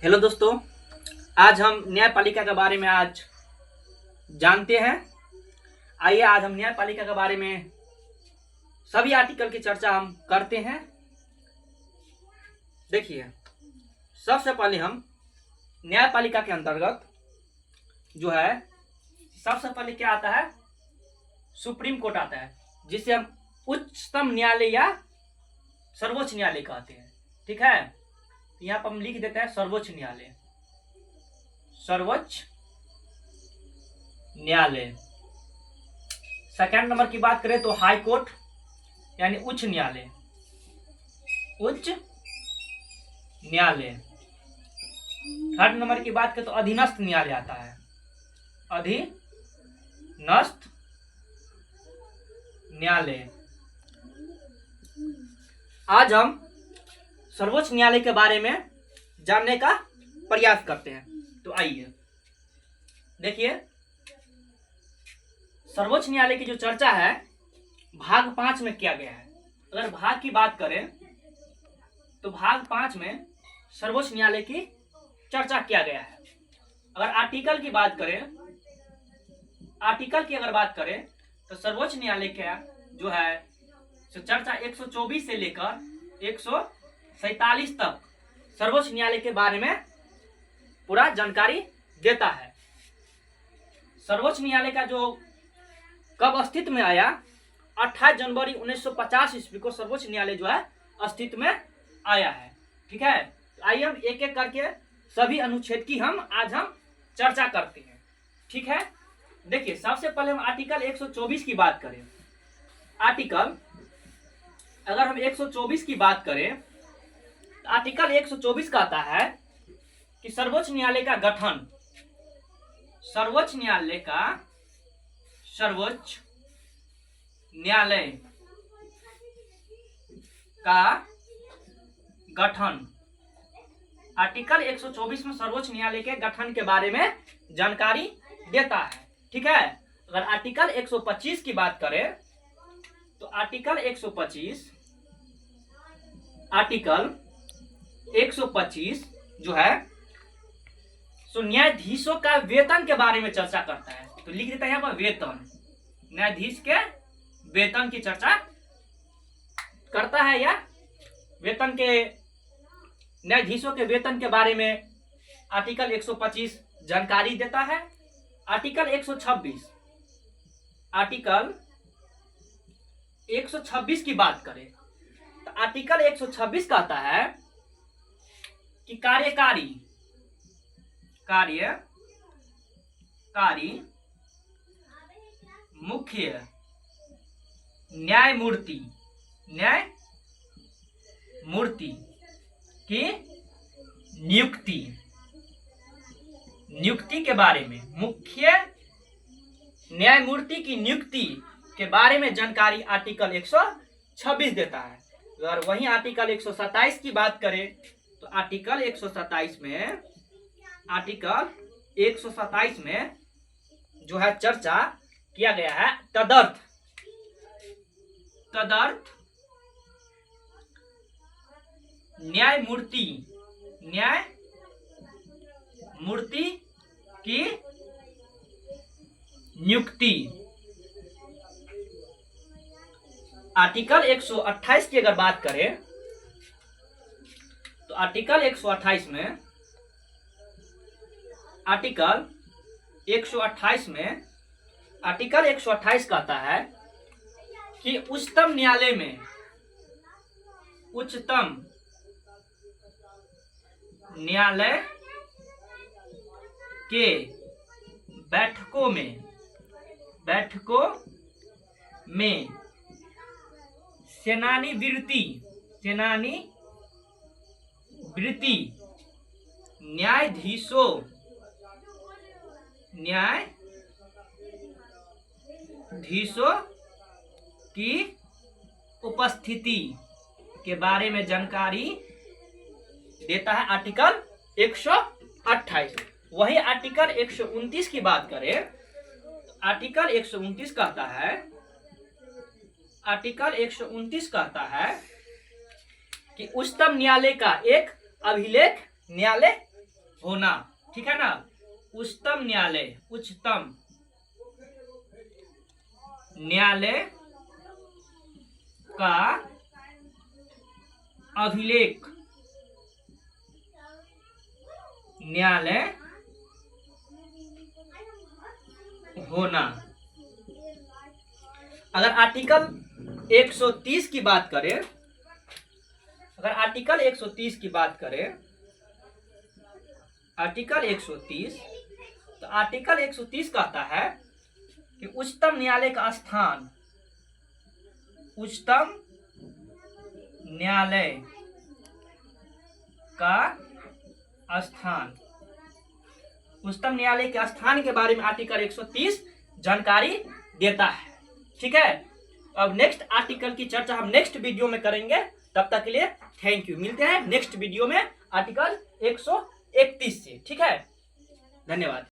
Hello दोस्तों, आज हम न्यायपालिका के बारे में आज जानते हैं। आइए आज हम न्यायपालिका के बारे में सभी आर्टिकल की चर्चा हम करते हैं। देखिए, सबसे पहले हम न्यायपालिका के अंतर्गत जो है सबसे पहले क्या आता है, सुप्रीम कोर्ट आता है, जिसे हम उच्चतम न्यायालय या सर्वोच्च न्यायालय कहते हैं। ठीक है, यहाँ पर हम लिख देते हैं सर्वोच्च न्यायालय। सर्वोच्च न्यायालय। सेकंड नंबर की बात करें तो हाई कोर्ट यानी उच्च न्यायालय। उच्च न्यायालय। थर्ड नंबर की बात करें तो अधीनस्थ न्यायालय आता है। अधीनस्थ न्यायालय। आज हम सर्वोच्च न्यायालय के बारे में जानने का प्रयास करते हैं। तो आइए देखिए, सर्वोच्च न्यायालय की जो चर्चा है भाग 5 में किया गया है। अगर भाग की बात करें तो भाग 5 में सर्वोच्च न्यायालय की चर्चा किया गया है। अगर आर्टिकल की बात करें, आर्टिकल की अगर बात करें तो सर्वोच्च न्यायालय का जो है चर्चा 124 से लेकर 147 तक सर्वोच्च न्यायालय के बारे में पूरा जानकारी देता है। सर्वोच्च न्यायालय का जो कब अस्तित्व में आया, 28 जनवरी 1950 ईस्वी को सर्वोच्च न्यायालय जो है अस्तित्व में आया है। ठीक है, तो आइए हम एक एक करके सभी अनुच्छेद की आज हम चर्चा करते हैं। ठीक है, देखिए सबसे पहले हम आर्टिकल 124 की बात करें। आर्टिकल अगर हम 124 की बात करें तो आर्टिकल 124 कहता है कि सर्वोच्च न्यायालय का गठन, सर्वोच्च न्यायालय का सर्वोच्च न्यायालय का गठन। आर्टिकल 124 में सर्वोच्च न्यायालय के गठन के बारे में जानकारी देता है। ठीक है, अगर आर्टिकल 125 की बात करें तो आर्टिकल 125 जो है सो न्यायाधीशों का वेतन के बारे में चर्चा करता है। तो लिख देता है यहाँ पर वेतन, न्यायाधीश के वेतन की चर्चा करता है, या वेतन के न्यायाधीशों के वेतन के बारे में आर्टिकल 125 जानकारी देता है। आर्टिकल 126 की बात करें तो आर्टिकल 126 कहता है कि कार्यकारी मुख्य न्यायमूर्ति की नियुक्ति के बारे में, मुख्य न्यायमूर्ति की नियुक्ति के बारे में जानकारी आर्टिकल 126 देता है। अगर वहीं आर्टिकल 127 की बात करें तो आर्टिकल 127 में जो है चर्चा किया गया है तदर्थ न्यायमूर्ति की नियुक्ति। आर्टिकल 128 की अगर बात करें तो आर्टिकल 128 कहता है कि उच्चतम न्यायालय के बैठकों में सेनानी वृत्ति न्यायाधीशों की उपस्थिति के बारे में जानकारी देता है आर्टिकल 128। वही आर्टिकल 129 की बात करें, आर्टिकल 129 कहता है, आर्टिकल 129 कहता है कि उच्चतम न्यायालय का एक अभिलेख न्यायालय होना, ठीक है ना। उच्चतम न्यायालय, उच्चतम न्यायालय का अभिलेख, न्यायालय होना। अगर आर्टिकल 130 की बात करें, अगर आर्टिकल 130 की बात करें, आर्टिकल 130, तो आर्टिकल 130 कहता है कि उच्चतम न्यायालय का स्थान, उच्चतम न्यायालय का स्थान, उच्चतम न्यायालय के स्थान के बारे में आर्टिकल 130 जानकारी देता है, ठीक है। अब नेक्स्ट आर्टिकल की चर्चा हम नेक्स्ट वीडियो में करेंगे, तब तक के लिए थैंक यू। मिलते हैं नेक्स्ट वीडियो में आर्टिकल 131 से, ठीक है। धन्यवाद।